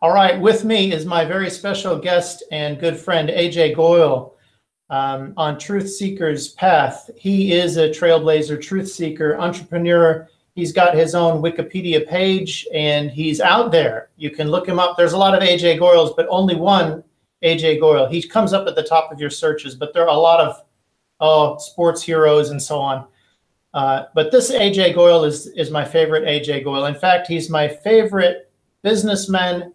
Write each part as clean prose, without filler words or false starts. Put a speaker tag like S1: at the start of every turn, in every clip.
S1: All right, with me is my very special guest and good friend, Ajay Goyal, on Truthseeker's path. He is a trailblazer, truth seeker, entrepreneur. He's got his own Wikipedia page, and he's out there. You can look him up. There's a lot of Ajay Goyals, but only one Ajay Goyal. He comes up at the top of your searches, but there are a lot of sports heroes and so on. But this Ajay Goyal is my favorite Ajay Goyal. In fact, he's my favorite businessman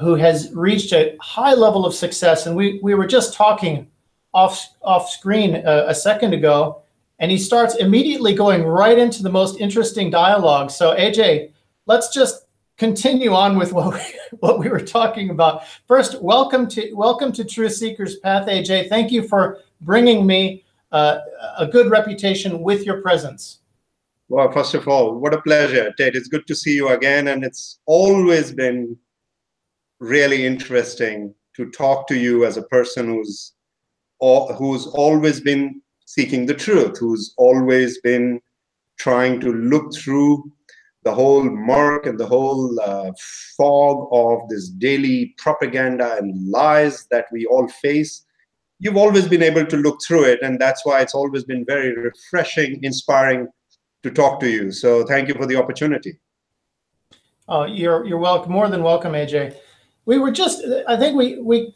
S1: who has reached a high level of success. And we were just talking off screen a second ago, and he starts immediately going right into the most interesting dialogue. So Ajay, let's just continue on with what we were talking about. First, welcome to Truthseeker's Path, Ajay. Thank you for bringing me a good reputation with your presence.
S2: Well, first of all, what a pleasure, Ted. It's good to see you again, and it's always been really interesting to talk to you as a person who's always been seeking the truth, who's always been trying to look through the whole murk and the whole fog of this daily propaganda and lies that we all face. You've always been able to look through it, and that's why it's always been very refreshing, inspiring to talk to you. So thank you for the opportunity.
S1: Oh, you're welcome, more than welcome, Ajay. We were just, I think we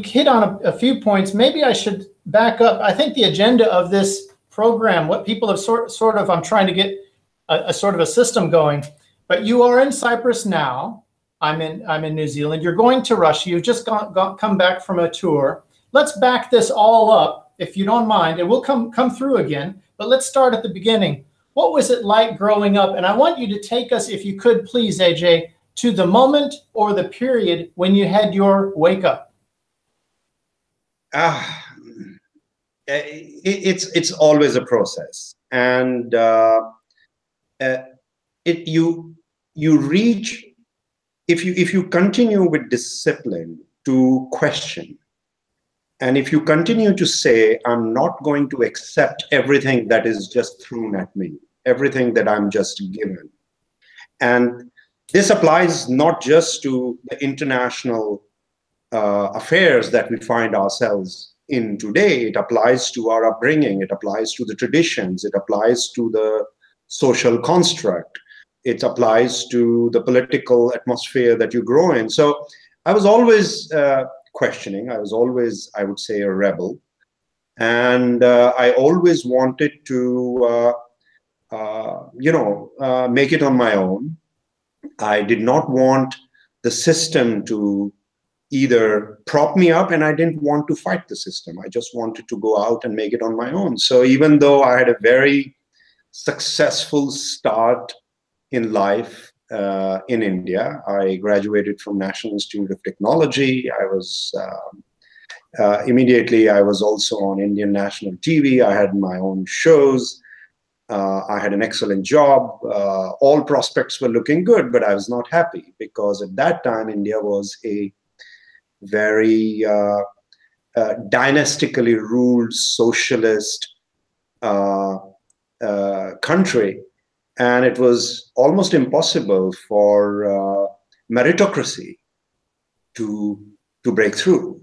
S1: hit on a few points. Maybe I should back up. I think the agenda of this program, what people have sort of, I'm trying to get a sort of a system going. But you are in Cyprus now. I'm in New Zealand. You're going to Russia. You've just come back from a tour. Let's back this all up, if you don't mind, and we'll come through again. But let's start at the beginning. What was it like growing up? And I want you to take us, if you could, please, Ajay, to the moment or the period when you had your wake up.
S2: It's always a process, and you reach, if you continue with discipline to question, and if you continue to say, I'm not going to accept everything that is just thrown at me, everything that I'm just given. And this applies not just to the international affairs that we find ourselves in today. It applies to our upbringing. It applies to the traditions. It applies to the social construct. It applies to the political atmosphere that you grow in. So I was always questioning. I was always, I would say, a rebel. And I always wanted to, make it on my own. I did not want the system to either prop me up, and I didn't want to fight the system. I just wanted to go out and make it on my own. So even though I had a very successful start in life in India, I graduated from National Institute of Technology. I was immediately, I was also on Indian national TV. I had my own shows. I had an excellent job. All prospects were looking good, but I was not happy because at that time, India was a very dynastically ruled socialist country. And it was almost impossible for meritocracy to break through.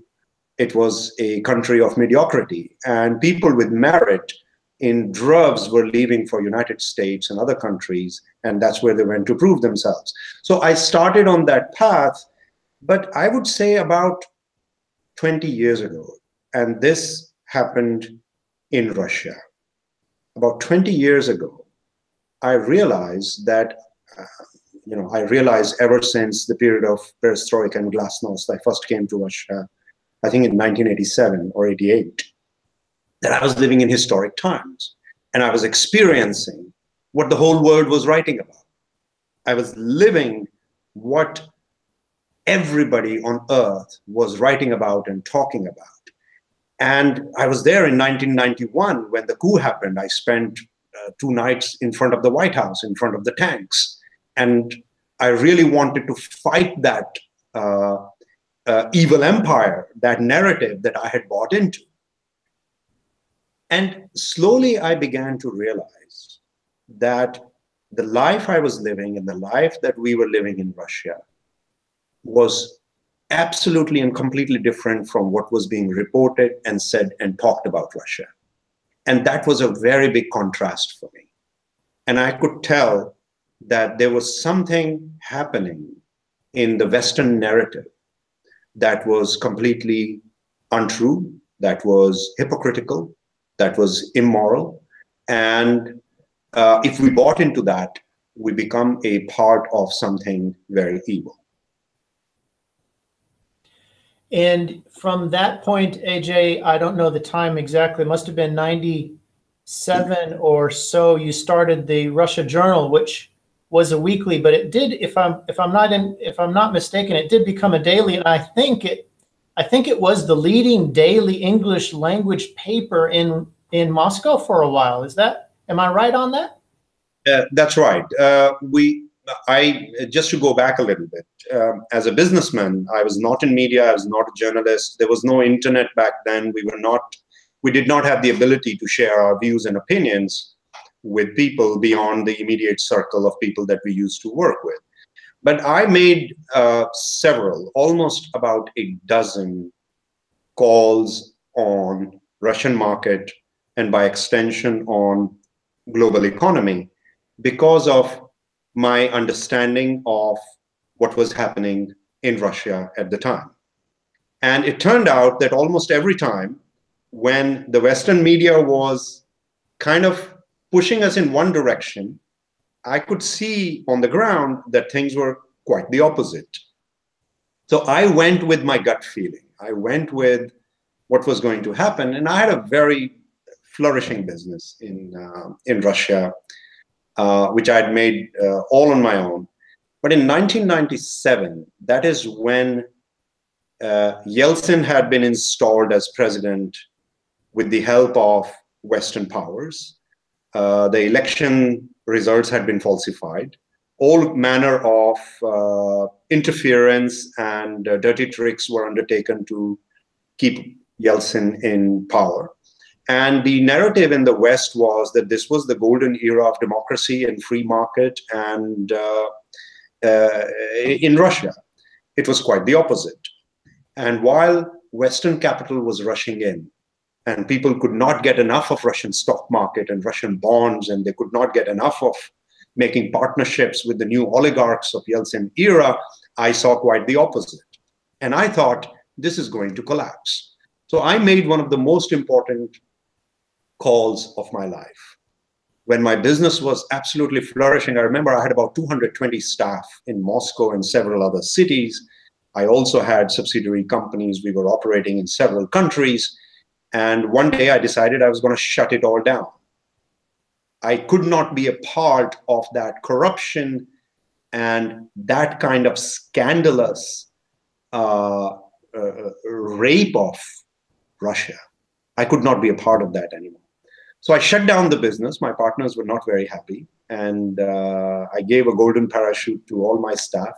S2: It was a country of mediocrity, and people with merit in droves were leaving for United States and other countries, and that's where they went to prove themselves. So I started on that path, but I would say about 20 years ago, and this happened in Russia. About 20 years ago, I realized that, I realized ever since the period of perestroika and glasnost, I first came to Russia, I think in 1987 or 88, that I was living in historic times, and I was experiencing what the whole world was writing about. I was living what everybody on earth was writing about and talking about. And I was there in 1991 when the coup happened. I spent 2 nights in front of the White House, in front of the tanks. And I really wanted to fight that evil empire, that narrative that I had bought into. And slowly I began to realize that the life I was living and the life that we were living in Russia was absolutely and completely different from what was being reported and said and talked about Russia. And that was a very big contrast for me. And I could tell that there was something happening in the Western narrative that was completely untrue, that was hypocritical, that was immoral. And if we bought into that, we become a part of something very evil.
S1: And from that point, AJ, I don't know the time exactly, it must have been 97 or so, you started the Russia Journal, which was a weekly, but it did, if I'm not mistaken, it did become a daily, and I think it was the leading daily English language paper in Moscow for a while. Am I right on that?
S2: That's right. Just to go back a little bit, as a businessman, I was not in media. I was not a journalist. There was no internet back then. We did not have the ability to share our views and opinions with people beyond the immediate circle of people that we used to work with. But I made almost about a dozen calls on Russian market and by extension on global economy because of my understanding of what was happening in Russia at the time. And it turned out that almost every time when the Western media was kind of pushing us in one direction, I could see on the ground that things were quite the opposite. So I went with my gut feeling. I went with what was going to happen. And I had a very flourishing business in Russia, which I had made all on my own. But in 1997, that is when Yeltsin had been installed as president with the help of Western powers. The election results had been falsified. All manner of interference and dirty tricks were undertaken to keep Yeltsin in power. And the narrative in the West was that this was the golden era of democracy and free market. And in Russia, it was quite the opposite. And while Western capital was rushing in, and people could not get enough of Russian stock market and Russian bonds, and they could not get enough of making partnerships with the new oligarchs of Yeltsin era, I saw quite the opposite. And I thought, this is going to collapse. So I made one of the most important calls of my life. When my business was absolutely flourishing, I remember I had about 220 staff in Moscow and several other cities. I also had subsidiary companies. We were operating in several countries. And one day I decided I was going to shut it all down. I could not be a part of that corruption and that kind of scandalous rape of Russia. I could not be a part of that anymore. So I shut down the business. My partners were not very happy. And I gave a golden parachute to all my staff.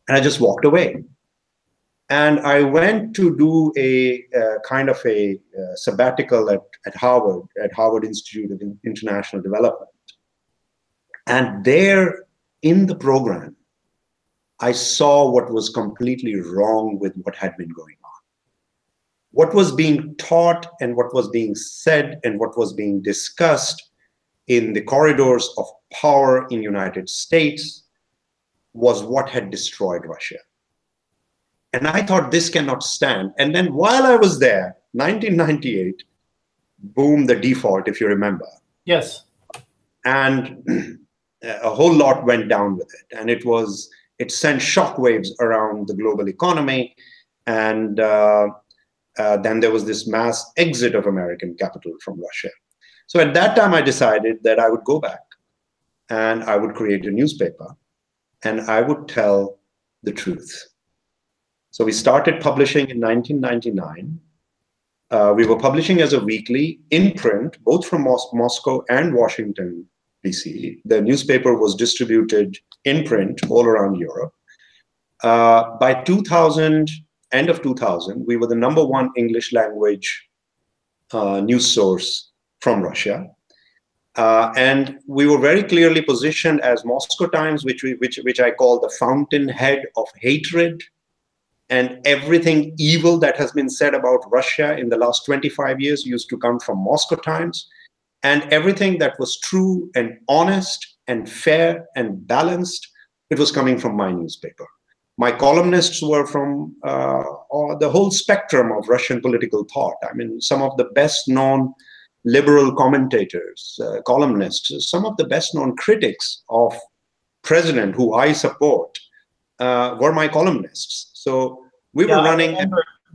S2: And I just walked away. And I went to do a kind of a sabbatical at Harvard Institute of International Development. And there in the program, I saw what was completely wrong with what had been going on. What was being taught and what was being said and what was being discussed in the corridors of power in the United States was what had destroyed Russia. And I thought, this cannot stand. And then while I was there, 1998, boom, the default, if you remember.
S1: Yes.
S2: And a whole lot went down with it. And it sent shockwaves around the global economy. And then there was this mass exit of American capital from Russia. So at that time, I decided that I would go back and I would create a newspaper and I would tell the truth. So we started publishing in 1999. We were publishing as a weekly in print, both from Moscow and Washington, D.C. The newspaper was distributed in print all around Europe. By 2000, end of 2000, we were the #1 English language news source from Russia. And we were very clearly positioned as Moscow Times, which I call the fountainhead of hatred and everything evil that has been said about Russia in the last 25 years used to come from Moscow Times. And everything that was true and honest and fair and balanced, it was coming from my newspaper. My columnists were from the whole spectrum of Russian political thought. I mean, some of the best known liberal commentators, columnists, some of the best known critics of president who I support were my columnists. So we were running.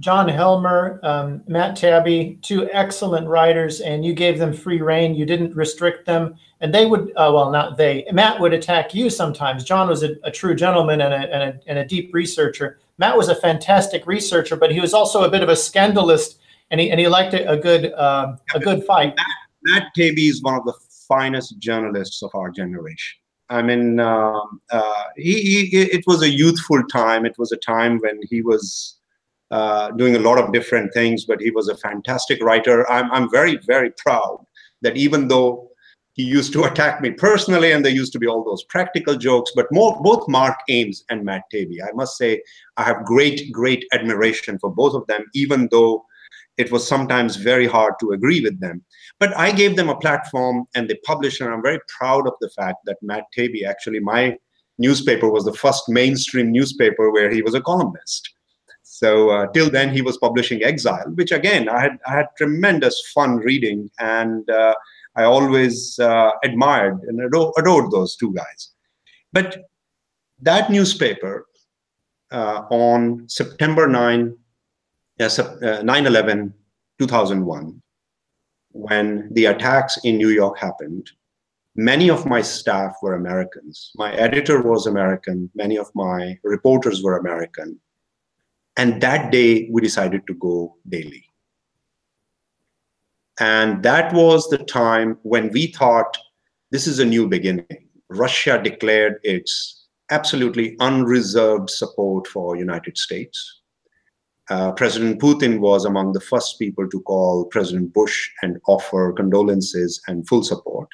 S1: John Helmer, Matt Taibbi, two excellent writers, and you gave them free rein. You didn't restrict them, and they would, well, not they, Matt would attack you sometimes. John was a true gentleman and a deep researcher. Matt was a fantastic researcher, but he was also a bit of a scandalist, and he liked a good fight.
S2: Matt Taibbi is one of the finest journalists of our generation. I mean, it was a youthful time. It was a time when he was doing a lot of different things, but he was a fantastic writer. I'm very, very proud that even though he used to attack me personally and there used to be all those practical jokes, but both Mark Ames and Matt Taibbi, I must say, I have great, great admiration for both of them, even though it was sometimes very hard to agree with them. But I gave them a platform and they published, and I'm very proud of the fact that Matt Taibbi, actually my newspaper was the first mainstream newspaper where he was a columnist. So till then he was publishing Exile, which again, I had tremendous fun reading, and I always admired and adored those two guys. But that newspaper on September 9/11/2001, when the attacks in New York happened, many of my staff were Americans. My editor was American. Many of my reporters were American. And that day, we decided to go daily. And that was the time when we thought, this is a new beginning. Russia declared its absolutely unreserved support for United States. President Putin was among the first people to call President Bush and offer condolences and full support.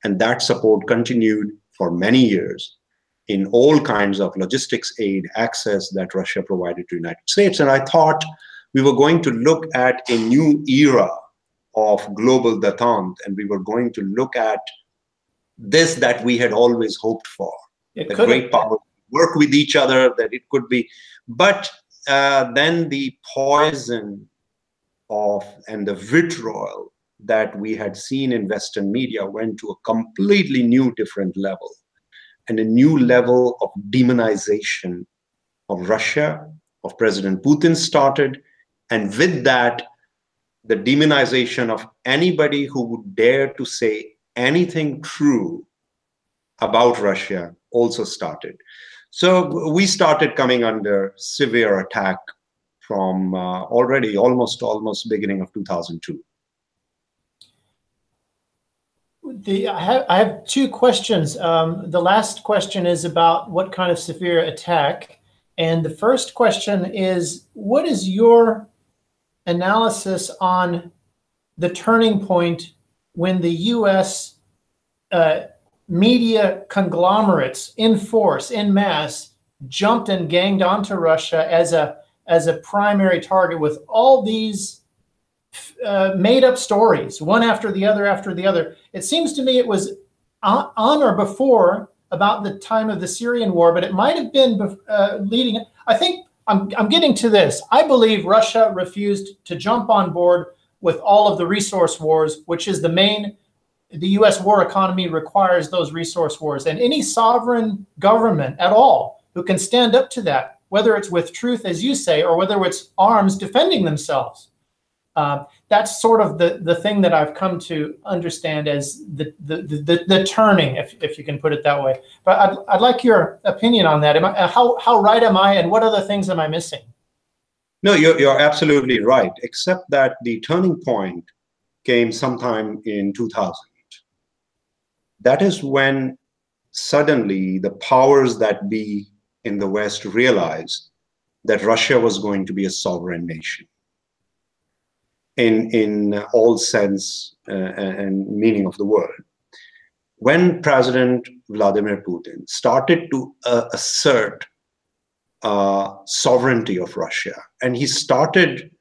S2: And that support continued for many years in all kinds of logistics aid access that Russia provided to the United States. And I thought we were going to look at a new era of global détente, and we were going to look at this that we had always hoped for. The great power work with each other, that it could be. But then the poison and the vitriol that we had seen in Western media went to a completely new, different level. And a new level of demonization of Russia, of President Putin started. And with that, the demonization of anybody who would dare to say anything true about Russia also started. So we started coming under severe attack from already almost beginning of 2002.
S1: I have two questions. The last question is about what kind of severe attack. And the first question is, what is your analysis on the turning point when the U.S. Media conglomerates in force, in mass, jumped and ganged onto Russia as a primary target with all these made up stories, one after the other. It seems to me it was on or before about the time of the Syrian war, but it might have been leading. I think I'm getting to this. I believe Russia refused to jump on board with all of the resource wars, which is the U.S. war economy requires those resource wars. And any sovereign government at all who can stand up to that, whether it's with truth, as you say, or whether it's arms defending themselves. That's sort of the thing that I've come to understand as the turning, if you can put it that way. But I'd like your opinion on that. How right am I, and what other things am I missing?
S2: No, you're absolutely right, except that the turning point came sometime in 2000. That is when suddenly the powers that be in the West realized that Russia was going to be a sovereign nation in all sense and meaning of the word. When President Vladimir Putin started to assert sovereignty of Russia. And he started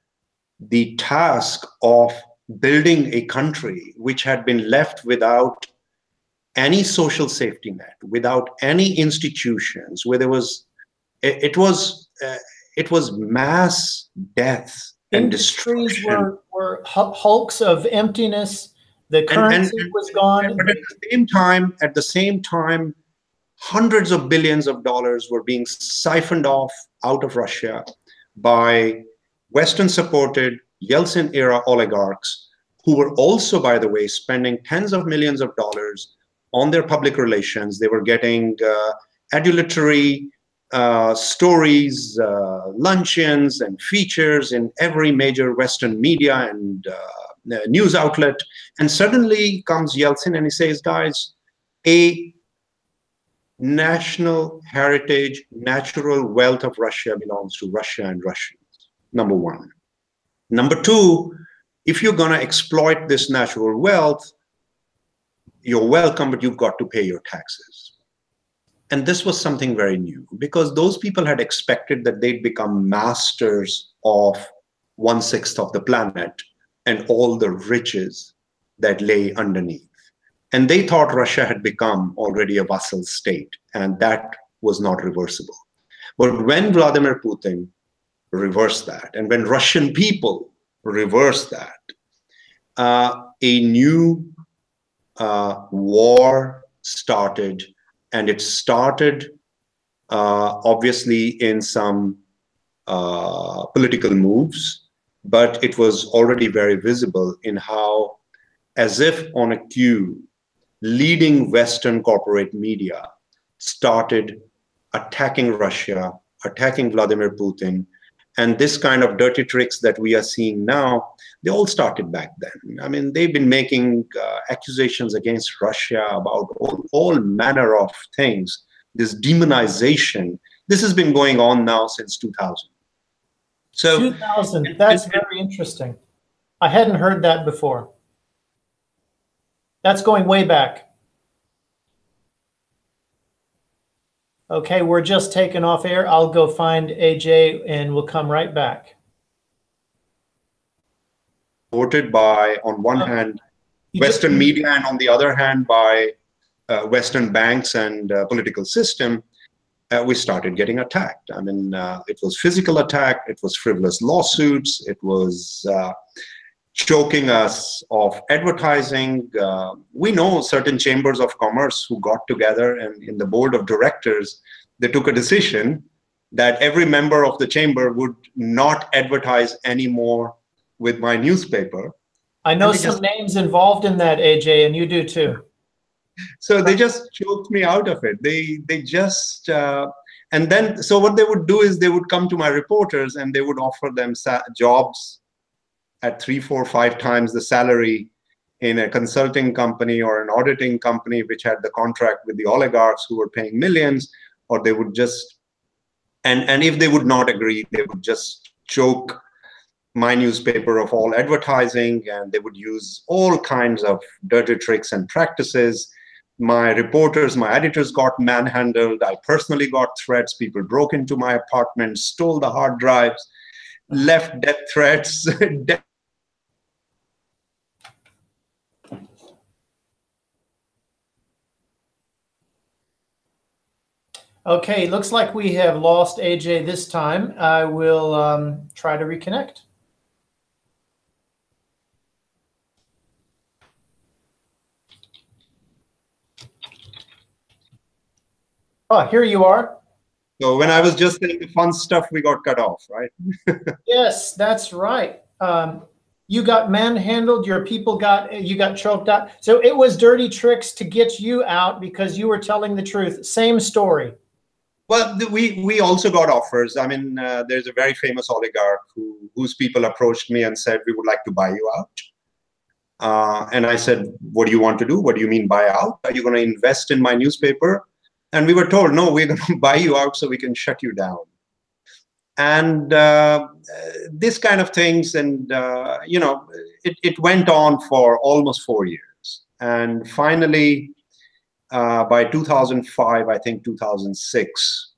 S2: the task of building a country which had been left without any social safety net, without any institutions, where there was, it was mass death and
S1: Industries
S2: destruction.
S1: were hulks of emptiness. The currency was gone.
S2: But at the same time, hundreds of billions of dollars were being siphoned off out of Russia by Western-supported Yeltsin-era oligarchs, who were also, by the way, spending tens of millions of dollars on their public relations. They were getting adulatory stories, luncheons, and features in every major Western media and news outlet. And suddenly comes Yeltsin and he says, guys, a national heritage, natural wealth of Russia belongs to Russia and Russians, number one. Number two, if you're going to exploit this natural wealth, you're welcome, but you've got to pay your taxes. And this was something very new, because those people had expected that they'd become masters of 1/6 of the planet and all the riches that lay underneath. And they thought Russia had become already a vassal state, and that was not reversible. But when Vladimir Putin reversed that, and when Russian people reversed that, a new war started, and it started obviously in some political moves, but it was already very visible in how, as if on a cue, leading Western corporate media started attacking Russia, attacking Vladimir Putin. And this kind of dirty tricks that we are seeing now, they all started back then. I mean, they've been making accusations against Russia about all manner of things. This demonization, this has been going on now since 2000.
S1: So 2000, that's very interesting. I hadn't heard that before. That's going way back. Okay, we're just taking off air. I'll go find AJ and we'll come right back.
S2: Voted by, on one hand, Western media, and on the other hand, by Western banks and political system, we started getting attacked. I mean, it was physical attack, it was frivolous lawsuits, it was choking us of advertising. We know certain chambers of commerce who got together, and in the board of directors, they took a decision that every member of the chamber would not advertise anymore with my newspaper.
S1: I know some names involved in that, AJ, and you do too.
S2: So they just choked me out of it. They just, and then, so what they would do is they would come to my reporters and they would offer them jobs at 3, 4, 5 times the salary in a consulting company or an auditing company which had the contract with the oligarchs who were paying millions, or they would just, and if they would not agree, they would just choke my newspaper of all advertising, and they would use all kinds of dirty tricks and practices. My reporters, my editors got manhandled. I personally got threats. People broke into my apartment, stole the hard drives, left death threats.
S1: Okay, looks like we have lost AJ this time. I will try to reconnect. Oh, here you are.
S2: So when I was just saying the fun stuff, we got cut off, right?
S1: Yes, that's right. You got manhandled, your people you got choked out. So it was dirty tricks to get you out because you were telling the truth. Same story.
S2: Well, we also got offers. I mean, there's a very famous oligarch whose people approached me and said, we would like to buy you out. And I said, what do you want to do? What do you mean buy out? Are you going to invest in my newspaper? And we were told, no, we're going to buy you out so we can shut you down. And this kind of things. And, you know, it went on for almost 4 years. And finally, by 2005, I think 2006,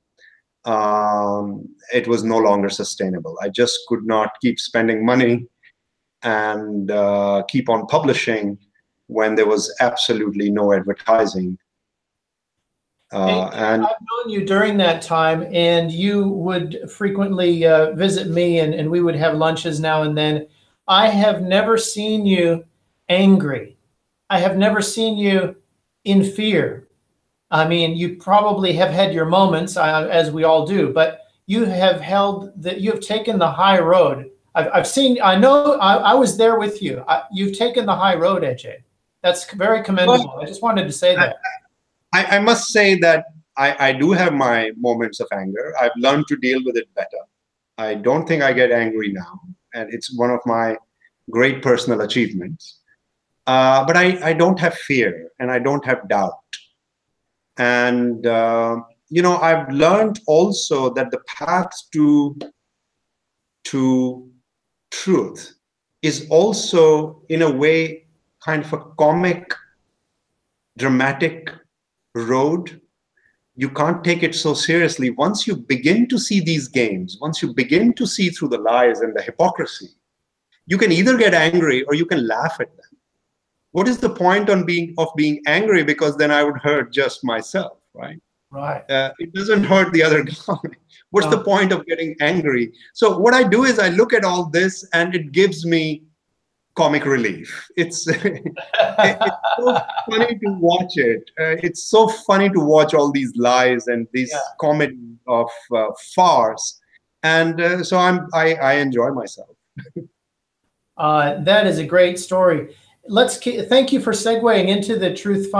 S2: it was no longer sustainable. I just could not keep spending money and keep on publishing when there was absolutely no advertising.
S1: And I've known you during that time, and you would frequently visit me, and we would have lunches now and then. I have never seen you angry. I have never seen you in fear. I mean, you probably have had your moments, as we all do, but you have you have taken the high road. I've seen, I know, I was there with you. You've taken the high road, Ajay. That's very commendable.
S2: Well,
S1: I just wanted to say that.
S2: I must say that I do have my moments of anger. I've learned to deal with it better. I don't think I get angry now, and it's one of my great personal achievements. But I don't have fear, and I don't have doubt. And, I've learned also that the path to truth is also, in a way, kind of a comic, dramatic road. You can't take it so seriously. Once you begin to see these games, once you begin to see through the lies and the hypocrisy, you can either get angry or you can laugh at them. What is the point of being angry? Because then I would hurt just myself, right?
S1: Right.
S2: It doesn't hurt the other guy. What's the point of getting angry? So what I do is I look at all this and it gives me comic relief. It's so funny to watch it. It's so funny to watch all these lies and these comedy of farce. And so I enjoy myself.
S1: That is a great story. Thank you for segueing into the truth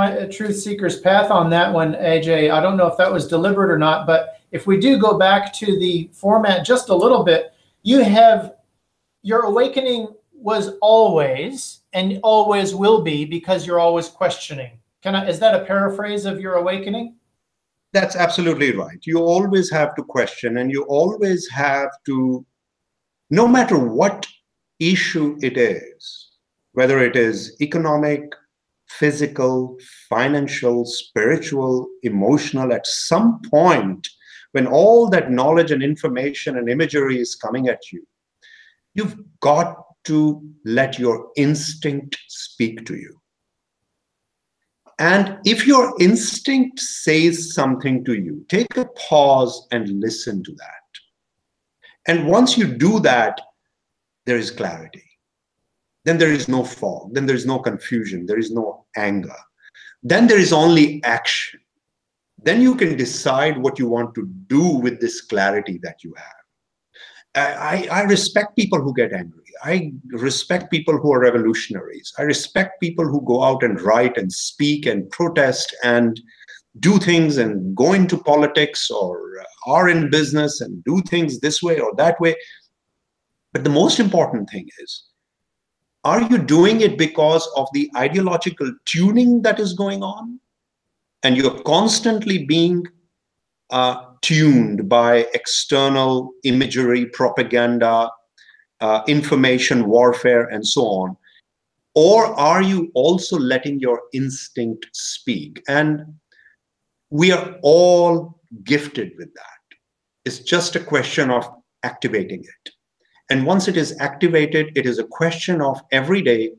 S1: seeker's path on that one, Ajay. I don't know if that was deliberate or not, but if we do go back to the format just a little bit, your awakening was always and always will be because you're always questioning. Is that a paraphrase of your awakening?
S2: That's absolutely right. You always have to question, and you always have to, no matter what issue it is, whether it is economic, physical, financial, spiritual, emotional, at some point, when all that knowledge and information and imagery is coming at you, you've got to let your instinct speak to you. And if your instinct says something to you, take a pause and listen to that. And once you do that, there is clarity. Then there is no fog. Then there is no confusion. There is no anger. Then there is only action. Then you can decide what you want to do with this clarity that you have. I respect people who get angry. I respect people who are revolutionaries. I respect people who go out and write and speak and protest and do things and go into politics or are in business and do things this way or that way. But the most important thing is, are you doing it because of the ideological tuning that is going on? And you're constantly being tuned by external imagery, propaganda, information warfare, and so on? Or are you also letting your instinct speak? And we are all gifted with that. It's just a question of activating it. And once it is activated, it is a question of every day,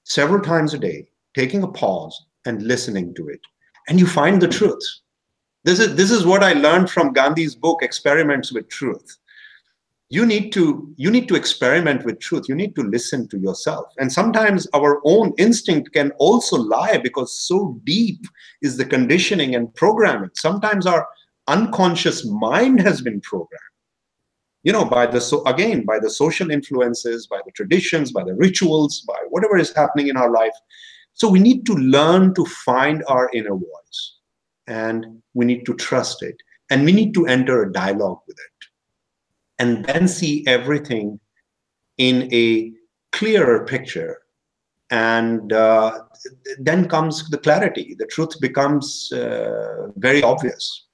S2: several times a day, taking a pause and listening to it. And you find the truth. This is what I learned from Gandhi's book, Experiments with Truth. You need to experiment with truth. You need to listen to yourself. And sometimes our own instinct can also lie, because so deep is the conditioning and programming. Sometimes our unconscious mind has been programmed, by the social influences, by the traditions, by the rituals, by whatever is happening in our life. So we need to learn to find our inner voice, and we need to trust it, and we need to enter a dialogue with it, and then see everything in a clearer picture. And then comes the clarity. The truth becomes very obvious.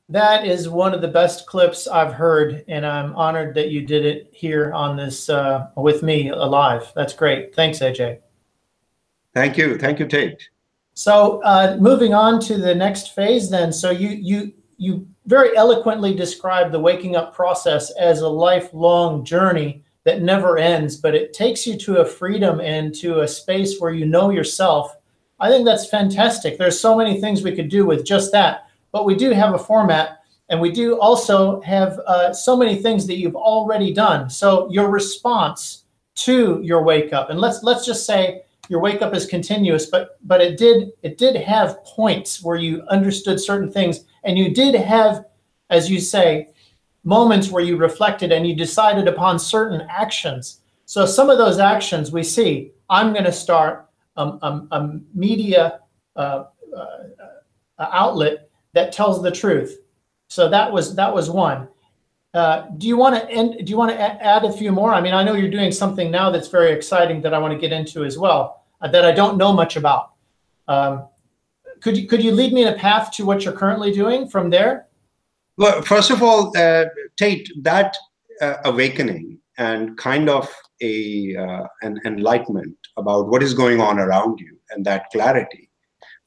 S1: That is one of the best clips I've heard, and I'm honored that you did it here on this with me live. That's great. Thanks, Ajay.
S2: Thank you, Tate.
S1: So moving on to the next phase, then. So you you very eloquently describe the waking up process as a lifelong journey that never ends, but it takes you to a freedom and to a space where you know yourself. I think that's fantastic. There's so many things we could do with just that, but we do have a format, and we do also have so many things that you've already done. So your response to your wake up, and let's just say your wake up is continuous, but it did have points where you understood certain things, and you did have, as you say, moments where you reflected and you decided upon certain actions. So some of those actions we see, I'm going to start a media outlet that tells the truth. So that was one. Do you want to add a few more? I mean, I know you're doing something now that's very exciting that I want to get into as well, that I don't know much about. Could you lead me in a path to what you're currently doing from there?
S2: Well, first of all, Tate, that awakening and kind of an enlightenment about what is going on around you, and that clarity.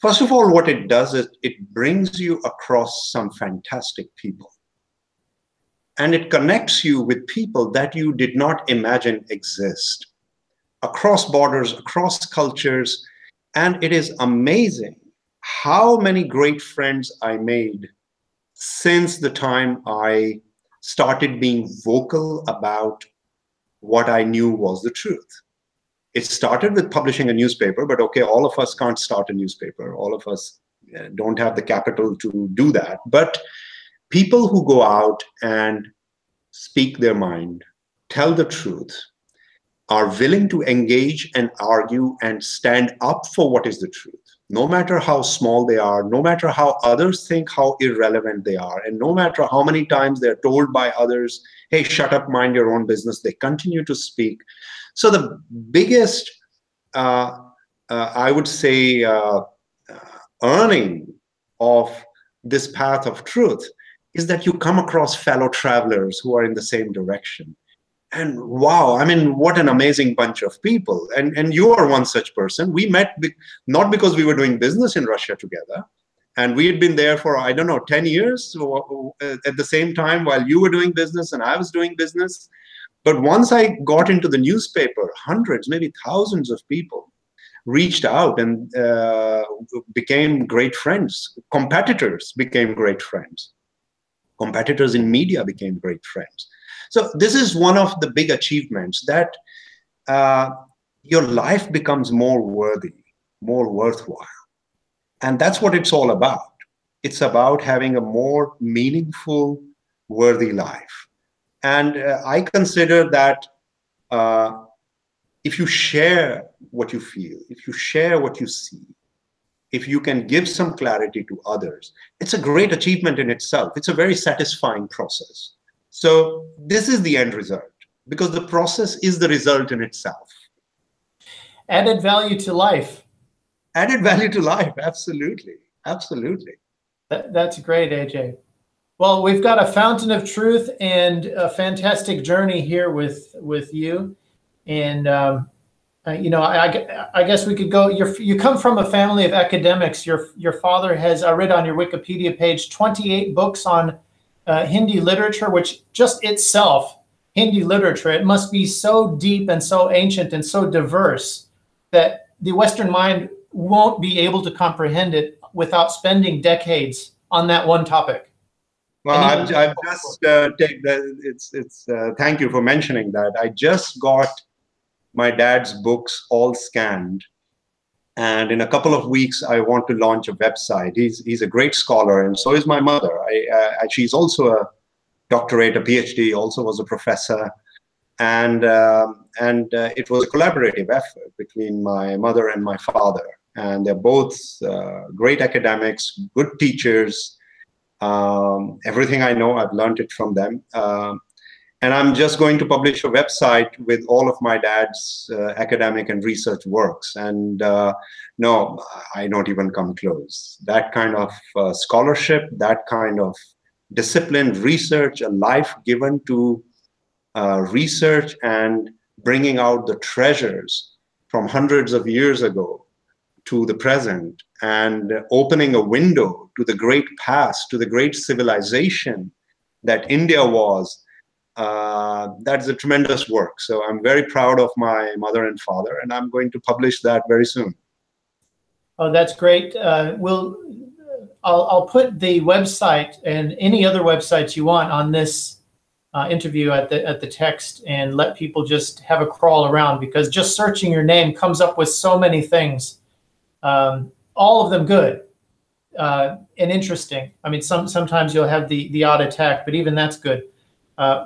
S2: First of all, what it does is it brings you across some fantastic people. And it connects you with people that you did not imagine exist, across borders, across cultures. And it is amazing how many great friends I made since the time I started being vocal about what I knew was the truth. It started with publishing a newspaper, but okay, all of us can't start a newspaper. All of us don't have the capital to do that. But people who go out and speak their mind, tell the truth, are willing to engage and argue and stand up for what is the truth, no matter how small they are, no matter how others think how irrelevant they are, and no matter how many times they're told by others, hey, shut up, mind your own business, they continue to speak. So the biggest, I would say, earning of this path of truth is that you come across fellow travelers who are in the same direction. And wow, I mean, what an amazing bunch of people. And you are one such person. We met not because we were doing business in Russia together. And we had been there for, I don't know, 10 years at the same time while you were doing business and I was doing business. But once I got into the newspaper, hundreds, maybe thousands of people reached out and became great friends. Competitors became great friends. Competitors in media became great friends. So this is one of the big achievements, that your life becomes more worthy, more worthwhile. And that's what it's all about. It's about having a more meaningful, worthy life. And I consider that if you share what you feel, if you share what you see, if you can give some clarity to others, it's a great achievement in itself. It's a very satisfying process. So this is the end result, because the process is the result in itself.
S1: Added value to life.
S2: Added value to life, absolutely, absolutely.
S1: That's great, AJ. Well, we've got a fountain of truth and a fantastic journey here with you. And you know, I guess we could go. You come from a family of academics. Your father has, I read on your Wikipedia page, 28 books on Hindi literature, which just itself, Hindi literature, it must be so deep and so ancient and so diverse that the Western mind won't be able to comprehend it without spending decades on that one topic.
S2: Well, I've just thank you for mentioning that. I just got my dad's books all scanned, and in a couple of weeks I want to launch a website. He's a great scholar, and so is my mother. She's also a doctorate, a PhD, also was a professor, and it was a collaborative effort between my mother and my father, and they're both great academics, good teachers. Everything I know, I've learned it from them. And I'm just going to publish a website with all of my dad's academic and research works. And no, I don't even come close. That kind of scholarship, that kind of disciplined research, a life given to research and bringing out the treasures from hundreds of years ago to the present and opening a window to the great past, to the great civilization that India was, that's a tremendous work. So I'm very proud of my mother and father, and I'm going to publish that very soon.
S1: Oh, that's great. I'll put the website and any other websites you want on this interview at the text, and let people just have a crawl around, because just searching your name comes up with so many things, all of them good and interesting. I mean, sometimes you'll have the odd attack, but even that's good.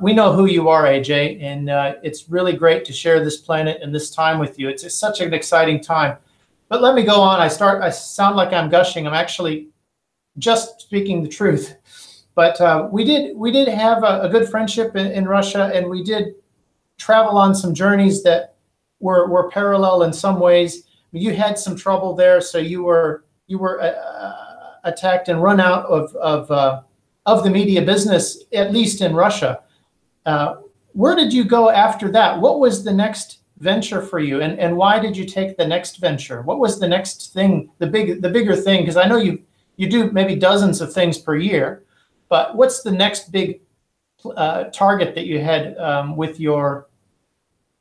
S1: We know who you are, AJ, and it's really great to share this planet and this time with you. It's such an exciting time. But let me go on. I sound like I'm gushing. I'm actually just speaking the truth. But we did have a good friendship in Russia, and we did travel on some journeys that were parallel in some ways. You had some trouble there, so you were attacked and run out of the media business, at least in Russia. Where did you go after that? What was the next venture for you, and why did you take the next venture? What was the next thing, the bigger thing? Because I know you do maybe dozens of things per year, but what's the next big target that you had with your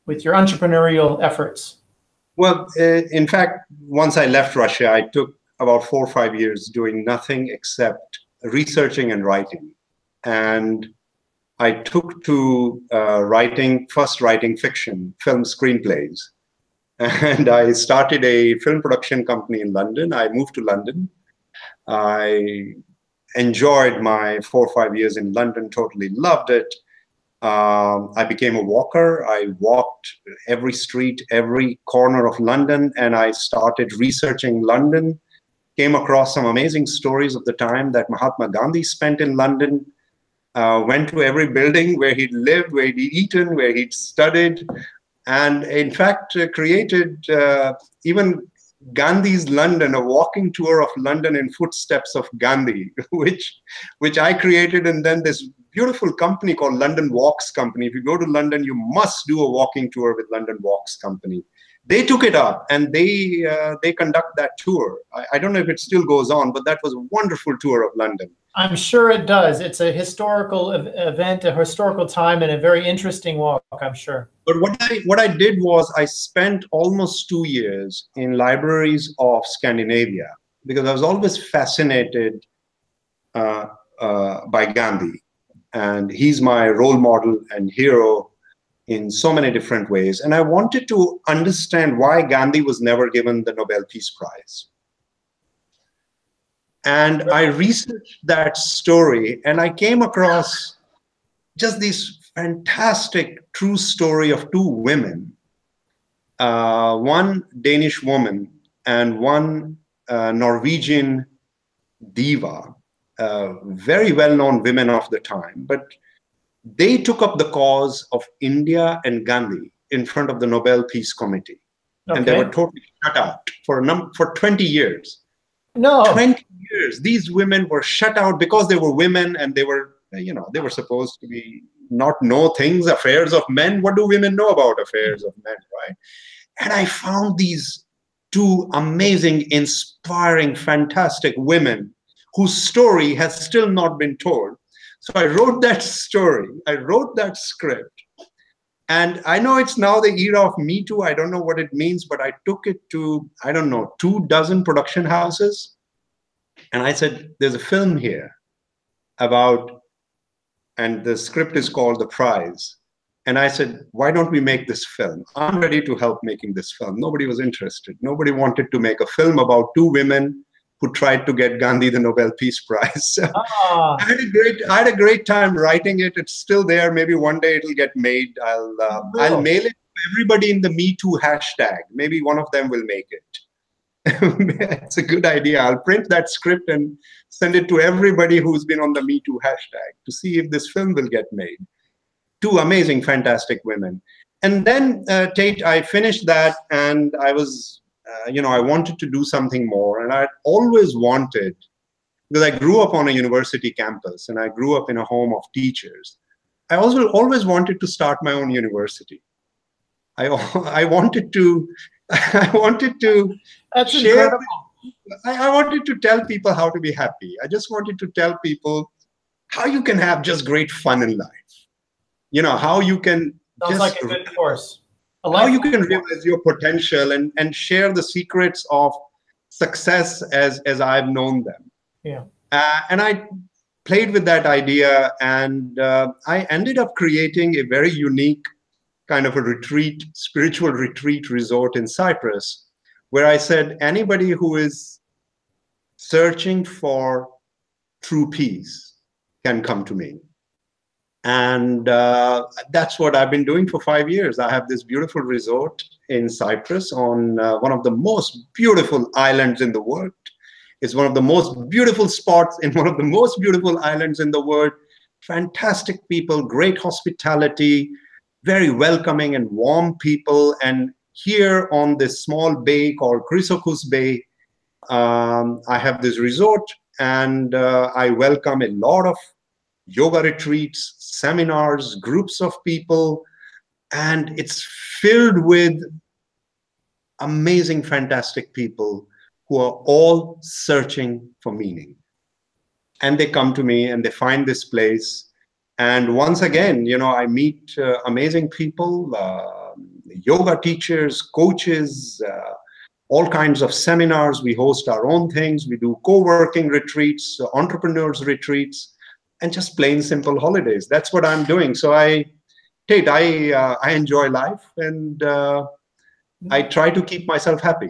S1: entrepreneurial efforts?
S2: Well, in fact, once I left Russia, I took about 4 or 5 years doing nothing except researching and writing. And I took to writing fiction, film screenplays. And I started a film production company in London. I moved to London. I enjoyed my 4 or 5 years in London, totally loved it. I became a walker. I walked every street, every corner of London, and I started researching London. Came across some amazing stories of the time that Mahatma Gandhi spent in London. Went to every building where he'd lived, where he'd eaten, where he'd studied, and in fact created even Gandhi's London, a walking tour of London in footsteps of Gandhi, which I created, and then this beautiful company called London Walks Company. If you go to London, you must do a walking tour with London Walks Company. They took it up, and they conduct that tour. I don't know if it still goes on, but that was a wonderful tour of London.
S1: I'm sure it does. It's a historical event, a historical time, and a very interesting walk, I'm sure.
S2: But what I did was I spent almost 2 years in libraries of Scandinavia, because I was always fascinated by Gandhi. And he's my role model and hero in so many different ways. And I wanted to understand why Gandhi was never given the Nobel Peace Prize. And I researched that story, and I came across just this fantastic true story of 2 women, one Danish woman and one Norwegian diva, very well-known women of the time. But they took up the cause of India and Gandhi in front of the Nobel Peace Committee. Okay. And they were totally shut out for 20 years.
S1: No.
S2: 20 years. These women were shut out because they were women, and they were, they were supposed to be not know things, affairs of men. What do women know about affairs of men, right? And I found these 2 amazing, inspiring, fantastic women whose story has still not been told. So I wrote that story. I wrote that script. And I know it's now the era of Me Too. I don't know what it means, but I took it to, 24 production houses. And I said, there's a film here about, and the script is called The Prize. And I said, why don't we make this film? I'm ready to help making this film. Nobody was interested. Nobody wanted to make a film about 2 women who tried to get Gandhi the Nobel Peace Prize. So I had a great time writing it. It's still there. Maybe one day it'll get made. I'll mail it to everybody in the Me Too hashtag. Maybe one of them will make it. It's a good idea. I'll print that script and send it to everybody who's been on the Me Too hashtag to see if this film will get made. 2 amazing, fantastic women. And then Tate, I finished that, and I was, I wanted to do something more. And I always wanted, because I grew up on a university campus and I grew up in a home of teachers, I also always wanted to start my own university. I wanted to I wanted to
S1: That's
S2: share,
S1: incredible.
S2: I wanted to tell people how to be happy. I just wanted to tell people how you can have just great fun in life. How you can
S1: Sounds like
S2: just,
S1: a good course. A
S2: how you
S1: lifelong
S2: can
S1: course.
S2: realize your potential and share the secrets of success as I've known them.
S1: Yeah.
S2: And I played with that idea, and I ended up creating a very unique kind of a retreat, spiritual retreat resort in Cyprus, where I said anybody who is searching for true peace can come to me. And that's what I've been doing for 5 years. I have this beautiful resort in Cyprus on one of the most beautiful islands in the world. It's one of the most beautiful spots in one of the most beautiful islands in the world. Fantastic people, great hospitality, very welcoming and warm people. And here on this small bay called Chrysochous Bay, I have this resort, and I welcome a lot of yoga retreats, seminars, groups of people, and it's filled with amazing, fantastic people who are all searching for meaning. And they come to me and they find this place. And once again, I meet amazing people, yoga teachers, coaches, all kinds of seminars. We host our own things. We do co-working retreats, entrepreneurs retreats, and just plain simple holidays. That's what I'm doing. So Tate, I enjoy life, and I try to keep myself happy.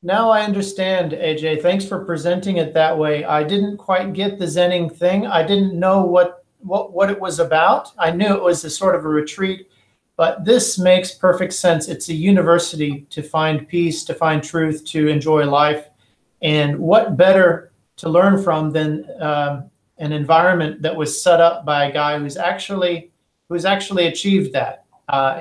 S1: Now I understand, AJ. Thanks for presenting it that way. I didn't quite get the Zenning thing. I didn't know what it was about. I knew it was a sort of a retreat, but this makes perfect sense. It's a university to find peace, to find truth, to enjoy life. And what better to learn from than an environment that was set up by a guy who's actually achieved that,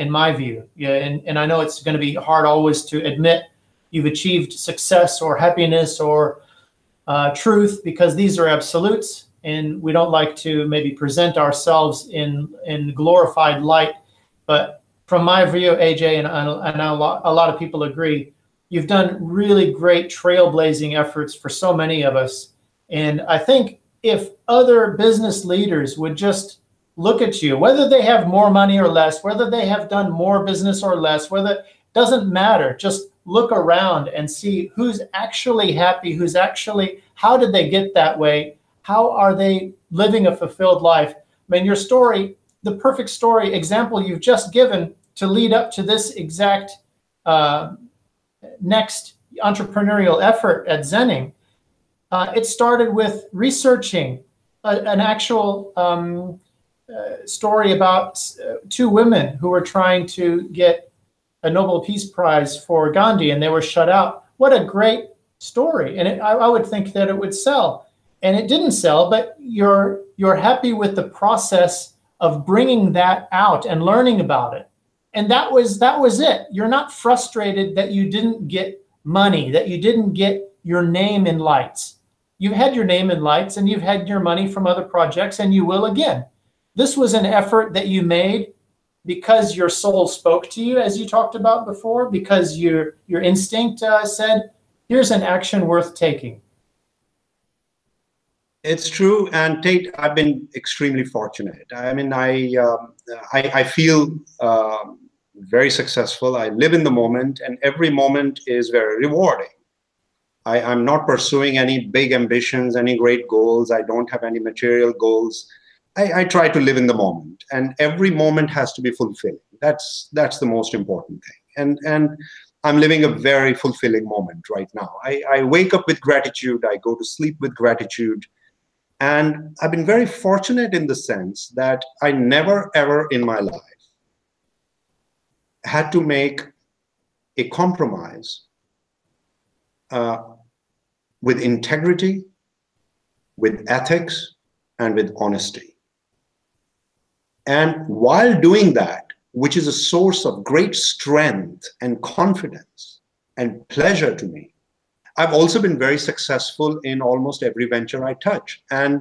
S1: in my view. Yeah, and I know it's going to be hard always to admit you've achieved success or happiness or truth, because these are absolutes, and we don't like to maybe present ourselves in glorified light. But from my view, AJ, and a lot of people agree, you've done really great trailblazing efforts for so many of us. And I think if other business leaders would just look at you, whether they have more money or less, whether they have done more business or less, whether, doesn't matter, just look around and see who's actually happy, how did they get that way? How are they living a fulfilled life? I mean, your story, the perfect story example you've just given to lead up to this exact next entrepreneurial effort at Zenning, it started with researching an actual story about two women who were trying to get a Nobel Peace Prize for Gandhi, and they were shut out. What a great story. And I would think that it would sell. And it didn't sell, but you're happy with the process of bringing that out and learning about it. And that was it. You're not frustrated that you didn't get money, that you didn't get your name in lights. You've had your name in lights, and you've had your money from other projects, and you will again. This was an effort that you made because your soul spoke to you, as you talked about before, because your instinct said, here's an action worth taking.
S2: It's true. And Tate, I've been extremely fortunate. I mean, I feel very successful. I live in the moment, and every moment is very rewarding. I'm not pursuing any big ambitions, any great goals. I don't have any material goals. I try to live in the moment, and every moment has to be fulfilling. That's the most important thing. And I'm living a very fulfilling moment right now. I wake up with gratitude. I go to sleep with gratitude. And I've been very fortunate in the sense that I never, ever in my life had to make a compromise with integrity, with ethics, and with honesty. And while doing that, which is a source of great strength and confidence and pleasure to me, I've also been very successful in almost every venture I touch. And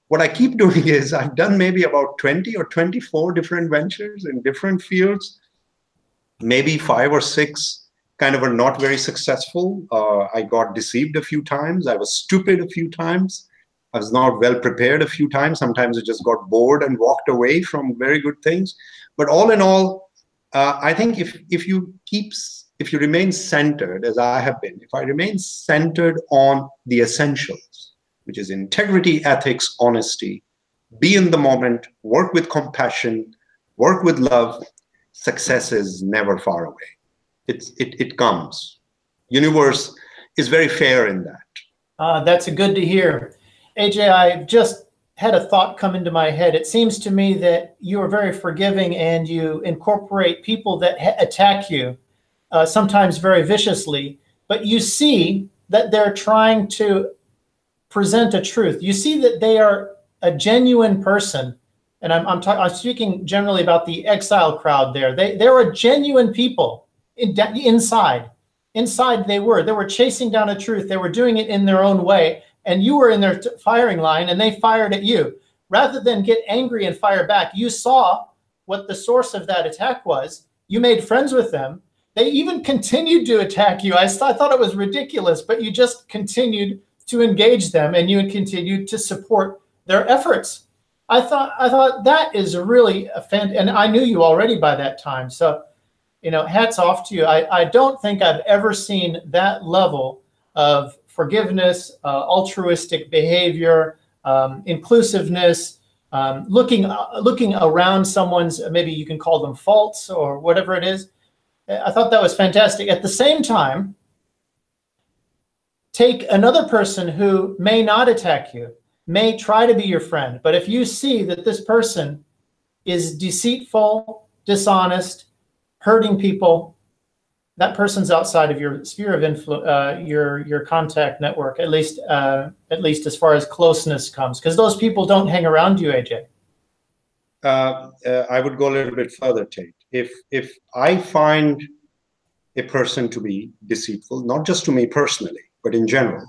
S2: what I keep doing is I've done maybe about 20 or 24 different ventures in different fields, maybe 5 or 6 kind of were not very successful. I got deceived a few times. I was stupid a few times. I was not well prepared a few times. Sometimes I just got bored and walked away from very good things. But all in all, I think if you remain centered, as I have been, if I remain centered on the essentials, which is integrity, ethics, honesty, be in the moment, work with compassion, work with love, success is never far away. It comes. Universe is very fair in that.
S1: That's good to hear. AJ, I just had a thought come into my head. It seems to me that you are very forgiving and you incorporate people that attack you, sometimes very viciously, but you see that they're trying to present a truth. You see that they are a genuine person. And I'm speaking generally about the exile crowd there. They were genuine people inside. Inside they were chasing down a truth. They were doing it in their own way. And you were in their firing line and they fired at you. Rather than get angry and fire back, you saw what the source of that attack was. You made friends with them. They even continued to attack you. I thought it was ridiculous, but you just continued to engage them and you continued to support their efforts. I thought that is really and I knew you already by that time. So, hats off to you. I don't think I've ever seen that level of forgiveness, altruistic behavior, inclusiveness, looking around someone's, maybe you can call them faults or whatever it is. I thought that was fantastic. At the same time, take another person who may not attack you, may try to be your friend, but if you see that this person is deceitful, dishonest, hurting people, that person's outside of your sphere of influence, your contact network, at least as far as closeness comes, because those people don't hang around you, AJ.
S2: I would go a little bit further, Tate. If I find a person to be deceitful, not just to me personally, but in general,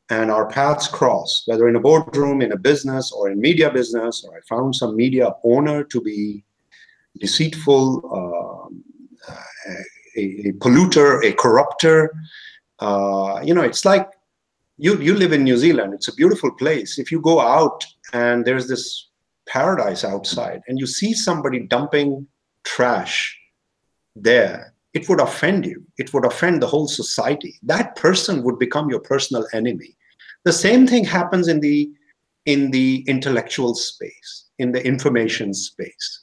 S2: and our paths cross, whether in a boardroom, in a business, or in media business, or I found some media owner to be deceitful, a polluter, a corrupter. It's like you live in New Zealand. It's a beautiful place. If you go out and there's this paradise outside and you see somebody dumping trash there, it would offend you. It would offend the whole society. That person would become your personal enemy. The same thing happens in the intellectual space, in the information space.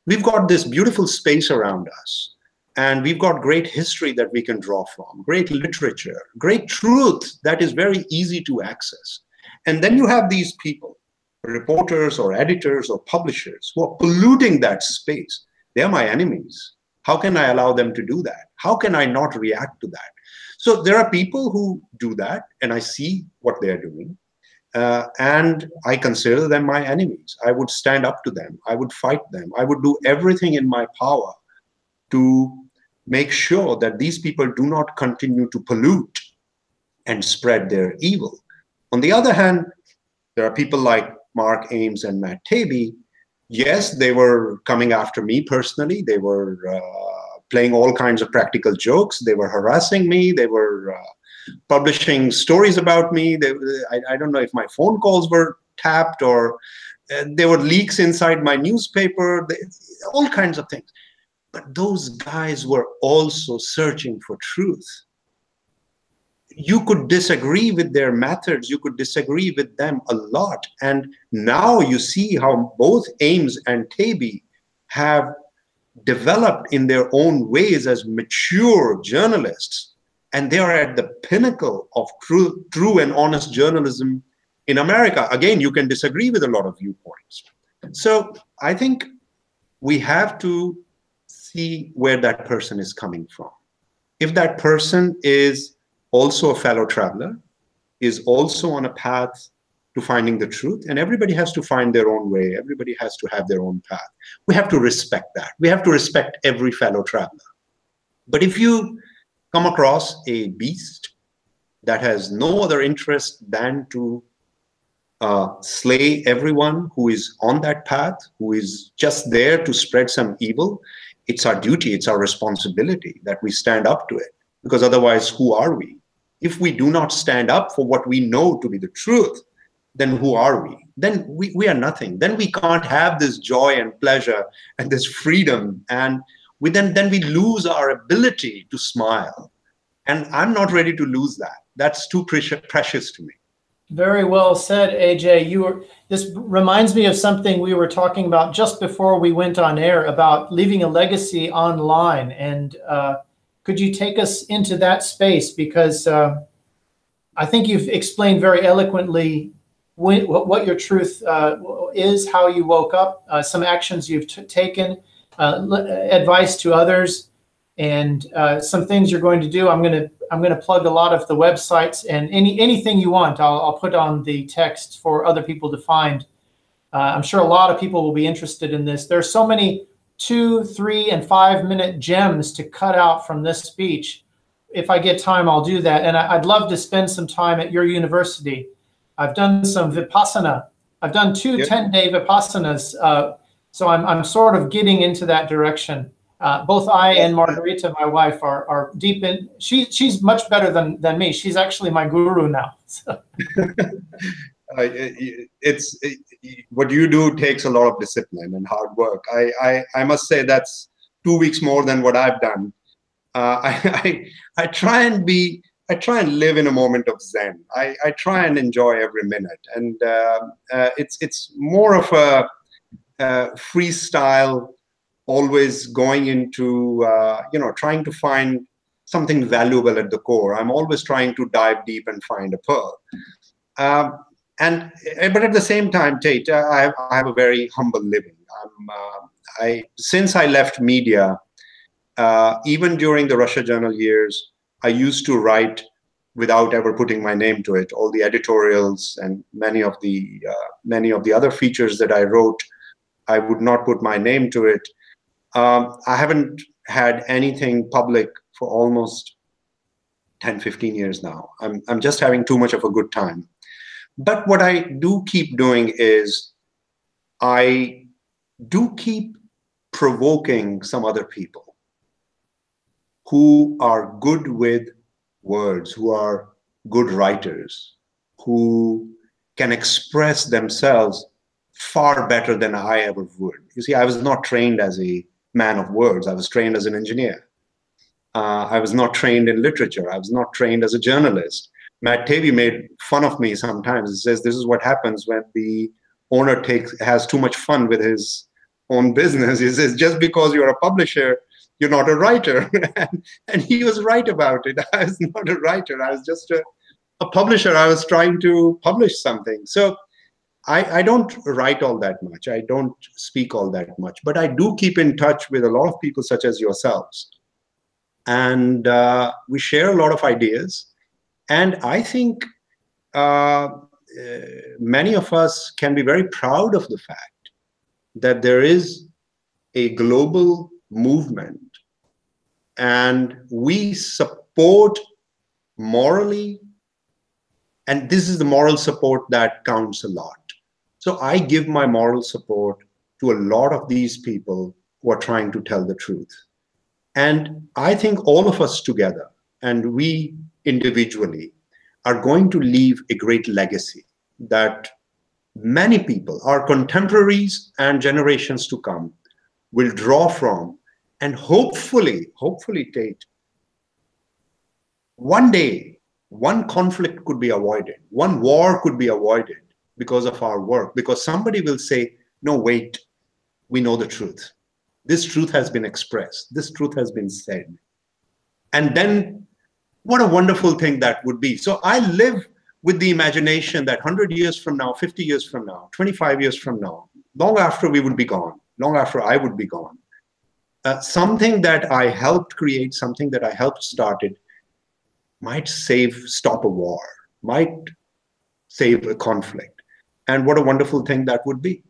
S2: We've got this beautiful space around us. And we've got great history that we can draw from, great literature, great truth that is very easy to access. And then you have these people, reporters or editors or publishers, who are polluting that space. They're my enemies. How can I allow them to do that? How can I not react to that? So there are people who do that, and I see what they're doing, and I consider them my enemies. I would stand up to them. I would fight them. I would do everything in my power to make sure that these people do not continue to pollute and spread their evil. On the other hand, there are people like Mark Ames and Matt Taibbi. Yes, they were coming after me personally. They were playing all kinds of practical jokes. They were harassing me. They were publishing stories about me. I don't know if my phone calls were tapped or there were leaks inside my newspaper, all kinds of things. But those guys were also searching for truth. You could disagree with their methods. You could disagree with them a lot. And now you see how both Ames and Taibbi have developed in their own ways as mature journalists. And they are at the pinnacle of true and honest journalism in America. Again, you can disagree with a lot of viewpoints. So I think we have to see where that person is coming from. If that person is also a fellow traveler, is also on a path to finding the truth, and everybody has to find their own way, everybody has to have their own path. We have to respect that. We have to respect every fellow traveler. But if you come across a beast that has no other interest than to slay everyone who is on that path, who is just there to spread some evil, it's our duty, it's our responsibility that we stand up to it. because otherwise, who are we? If we do not stand up for what we know to be the truth, then who are we? Then we are nothing. Then we can't have this joy and pleasure and this freedom. And then we lose our ability to smile. And I'm not ready to lose that. That's too precious to me.
S1: Very well said, AJ. This reminds me of something we were talking about just before we went on air about leaving a legacy online. And could you take us into that space? Because I think you've explained very eloquently what your truth is, how you woke up, some actions you've taken, advice to others, and some things you're going to do. I'm going to plug a lot of the websites, and anything you want, I'll put on the text for other people to find. I'm sure a lot of people will be interested in this. There's so many 2, 3, and 5-minute gems to cut out from this speech. If I get time, I'll do that. And I'd love to spend some time at your university. I've done some Vipassana. I've done 2 10-day Vipassanas. So I'm sort of getting into that direction. Both I and Margarita, my wife, are deep in. She's much better than me. She's actually my guru now. So.
S2: What you do takes a lot of discipline and hard work. I must say that's 2 weeks more than what I've done. I try and live in a moment of Zen. I try and enjoy every minute, and it's more of a freestyle, always going into trying to find something valuable at the core. I'm always trying to dive deep and find a pearl. But at the same time, Tate, I have a very humble living. Since I left media. Even during the Russia Journal years, I used to write without ever putting my name to it. All the editorials and many of the other features that I wrote, I would not put my name to it. I haven't had anything public for almost 10, 15 years now. I'm just having too much of a good time. But what I do keep doing is I do keep provoking some other people who are good with words, who are good writers, who can express themselves far better than I ever would. You see, I was not trained as a man of words. I was trained as an engineer. I was not trained in literature. I was not trained as a journalist. Matt Taibbi made fun of me sometimes. He says, this is what happens when the owner has too much fun with his own business. He says, just because you're a publisher, you're not a writer. And he was right about it. I was not a writer. I was just a publisher. I was trying to publish something. So I don't write all that much. I don't speak all that much. But I do keep in touch with a lot of people such as yourselves. And we share a lot of ideas. And I think many of us can be very proud of the fact that there is a global movement, and we support morally, and this is the moral support that counts a lot. So I give my moral support to a lot of these people who are trying to tell the truth. And I think all of us together, and we individually, are going to leave a great legacy that many people, our contemporaries and generations to come, will draw from, and hopefully, Tate, one day, one conflict could be avoided, one war could be avoided because of our work, because somebody will say, no, wait, we know the truth. This truth has been expressed. This truth has been said. And then what a wonderful thing that would be. So I live with the imagination that 100 years from now, 50 years from now, 25 years from now, long after we would be gone, long after I would be gone, something that I helped create, something that I helped started, might stop a war, might save a conflict. And what a wonderful thing that would be.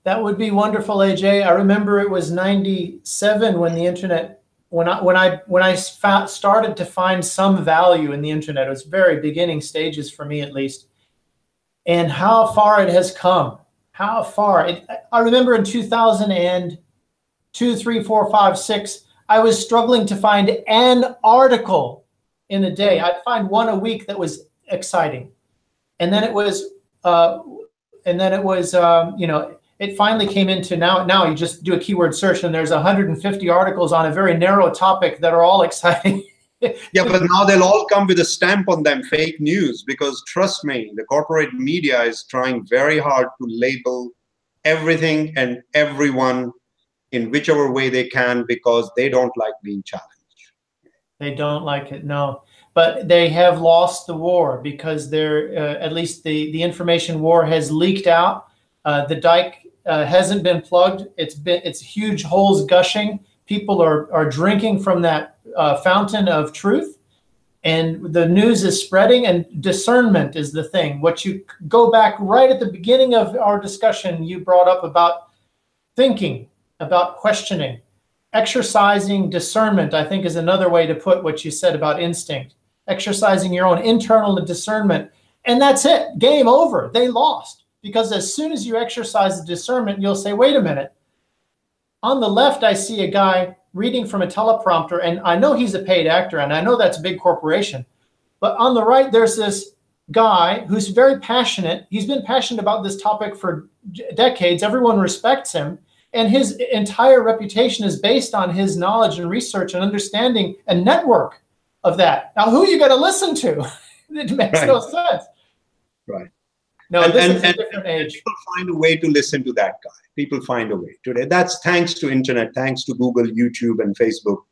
S1: That would be wonderful, AJ. I remember it was 97 when the internet, when I started to find some value in the internet. It was very beginning stages for me, at least. And how far it has come. How far. I remember in 2002, 3, 4, 5, 6, I was struggling to find an article in a day. I'd find one a week that was exciting. And then it was, you know, it finally came into now you just do a keyword search and there's 150 articles on a very narrow topic that are all exciting.
S2: Yeah, but now they'll all come with a stamp on them, fake news, because trust me, the corporate media is trying very hard to label everything and everyone in whichever way they can because they don't like being challenged.
S1: They don't like it, no. But they have lost the war because they're, at least the information war has leaked out. The dike hasn't been plugged. It's huge holes gushing. People are drinking from that fountain of truth, and the news is spreading, and discernment is the thing. What you go back right at the beginning of our discussion, you brought up about thinking, about questioning. Exercising discernment, I think, is another way to put what you said about instinct. Exercising your own internal discernment. And that's it. Game over. They lost. Because as soon as you exercise the discernment, you'll say, wait a minute. On the left, I see a guy reading from a teleprompter, and I know he's a paid actor, and I know that's a big corporation. But on the right, there's this guy who's very passionate. He's been passionate about this topic for decades. Everyone respects him. And his entire reputation is based on his knowledge and research and understanding and network of that. Now, who are you going to listen to? It makes no sense.
S2: Right.
S1: No, this is a different age.
S2: People find a way to listen to that guy. People find a way today. That's thanks to internet, thanks to Google, YouTube, and Facebook.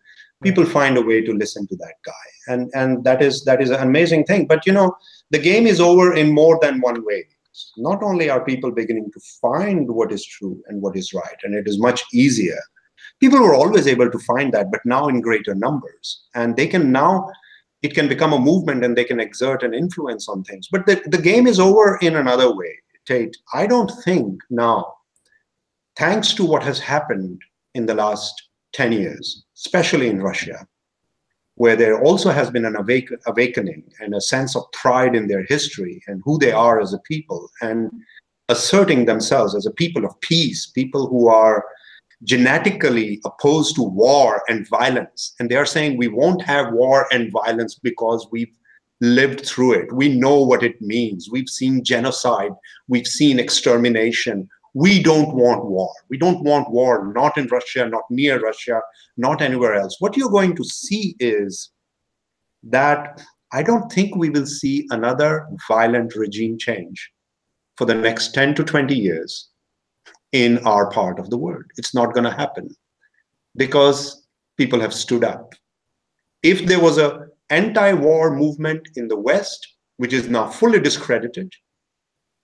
S2: People find a way to listen to that guy, and that is an amazing thing. But you know, the game is over in more than one way. Not only are people beginning to find what is true and what is right, and it is much easier. People were always able to find that, but now in greater numbers, and they can now. It can become a movement and they can exert an influence on things. But the game is over in another way, Tate. I don't think now, thanks to what has happened in the last 10 years, especially in Russia, where there also has been an awakening and a sense of pride in their history and who they are as a people, and asserting themselves as a people of peace, people who are genetically opposed to war and violence. And they are saying we won't have war and violence because we've lived through it. We know what it means. We've seen genocide. We've seen extermination. We don't want war. We don't want war, not in Russia, not near Russia, not anywhere else. What you're going to see is that I don't think we will see another violent regime change for the next 10 to 20 years in our part of the world. It's not going to happen because people have stood up. If there was an anti-war movement in the West, which is now fully discredited,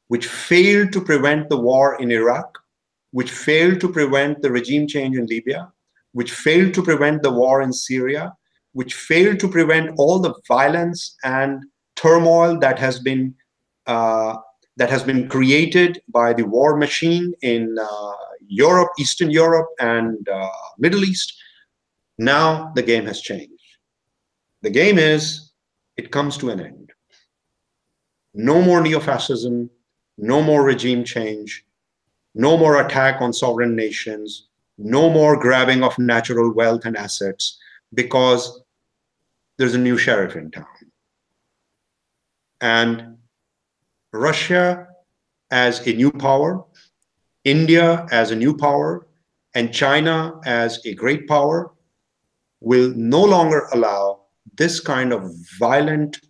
S2: which failed to prevent the war in Iraq, which failed to prevent the regime change in Libya, which failed to prevent the war in Syria, which failed to prevent all the violence and turmoil that has been created by the war machine in Europe, Eastern Europe, and Middle East. Now the game has changed. The game is, it comes to an end. No more neo-fascism, no more regime change, no more attack on sovereign nations, no more grabbing of natural wealth and assets, because there's a new sheriff in town. And Russia as a new power, India as a new power, and China as a great power will no longer allow this kind of violent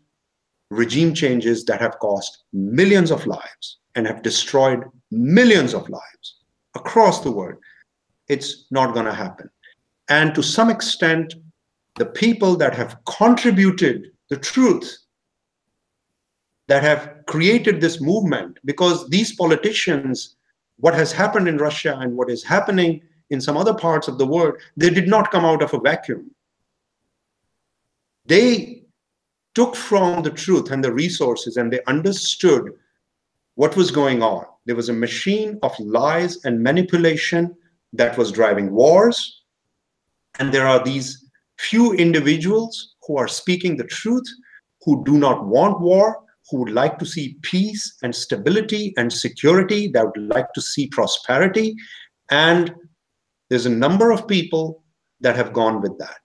S2: regime changes that have cost millions of lives and have destroyed millions of lives across the world. It's not going to happen. And to some extent, the people that have contributed the truth, that have created this movement, because these politicians, what has happened in Russia and what is happening in some other parts of the world, they did not come out of a vacuum. They took from the truth and the resources, and they understood what was going on. There was a machine of lies and manipulation that was driving wars. And there are these few individuals who are speaking the truth, who do not want war, who would like to see peace and stability and security, that would like to see prosperity. And there's a number of people that have gone with that.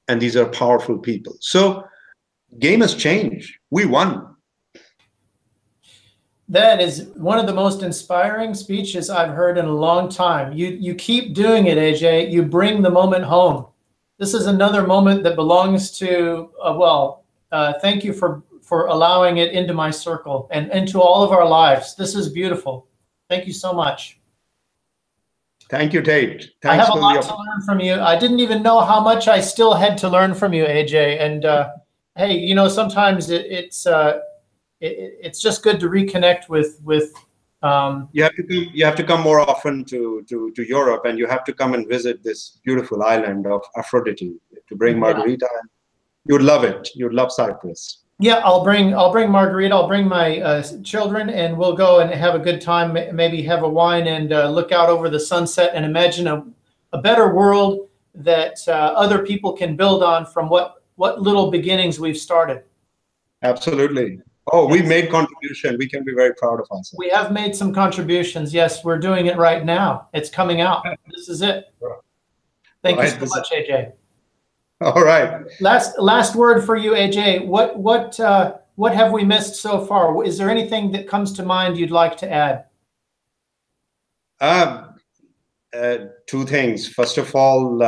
S2: And these are powerful people. So game has changed. We won.
S1: That is one of the most inspiring speeches I've heard in a long time. You keep doing it, AJ. You bring the moment home. This is another moment that belongs to, thank you for allowing it into my circle and into all of our lives. This is beautiful. Thank you so much.
S2: Thank you, Tate. Thanks
S1: I have a
S2: for
S1: lot to learn from you. I didn't even know how much I still had to learn from you, AJ. And hey, you know, sometimes it's just good to reconnect with.
S2: You have to come more often to Europe, and you have to come and visit this beautiful island of Aphrodite to bring Margarita. Yeah. You would love it. You would love Cyprus.
S1: Yeah, I'll bring Margarita. I'll bring my children, and we'll go and have a good time. Maybe have a wine and look out over the sunset and imagine a better world that other people can build on from what little beginnings we've started.
S2: Absolutely. Oh, we made contribution. We can be very proud of ourselves.
S1: We have made some contributions. Yes, we're doing it right now. It's coming out. This is it. Thank you so much, AJ.
S2: All right.
S1: Last word for you, AJ. What have we missed so far? Is there anything that comes to mind you'd like to add?
S2: Two things. First of all,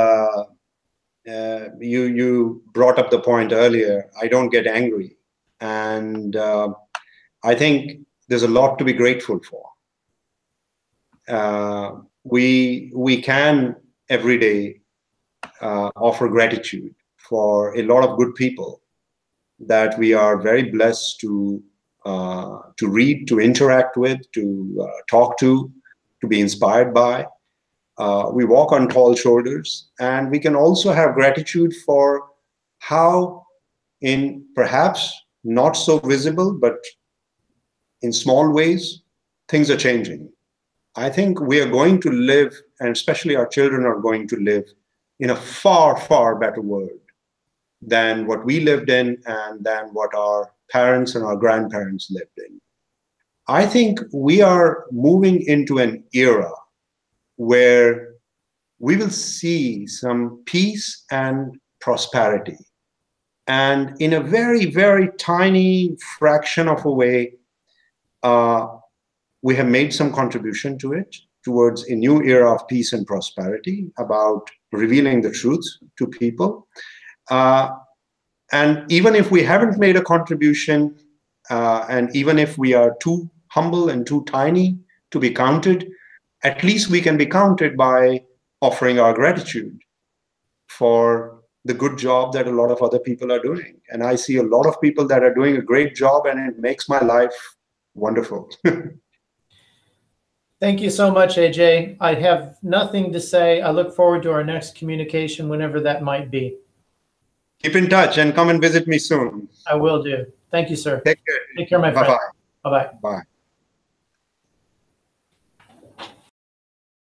S2: you brought up the point earlier. I don't get angry, and I think there's a lot to be grateful for. We can every day offer gratitude for a lot of good people that we are very blessed to read, to interact with, to talk to be inspired by. We walk on tall shoulders, and we can also have gratitude for how, in perhaps not so visible, but in small ways, things are changing. I think we are going to live, and especially our children are going to live, in a far, far better world than what we lived in and than what our parents and our grandparents lived in. I think we are moving into an era where we will see some peace and prosperity. And in a very, very tiny fraction of a way, we have made some contribution to it, towards a new era of peace and prosperity, about revealing the truth to people. And even if we haven't made a contribution, and even if we are too humble and too tiny to be counted, at least we can be counted by offering our gratitude for the good job that a lot of other people are doing. And I see a lot of people that are doing a great job, and it makes my life wonderful.
S1: Thank you so much, AJ. I have nothing to say. I look forward to our next communication, whenever that might be.
S2: Keep in touch and come and visit me soon.
S1: I will do. Thank you, sir.
S2: Take care.
S1: Take care, my friend.
S2: Bye-bye.
S1: Bye-bye.
S2: Bye.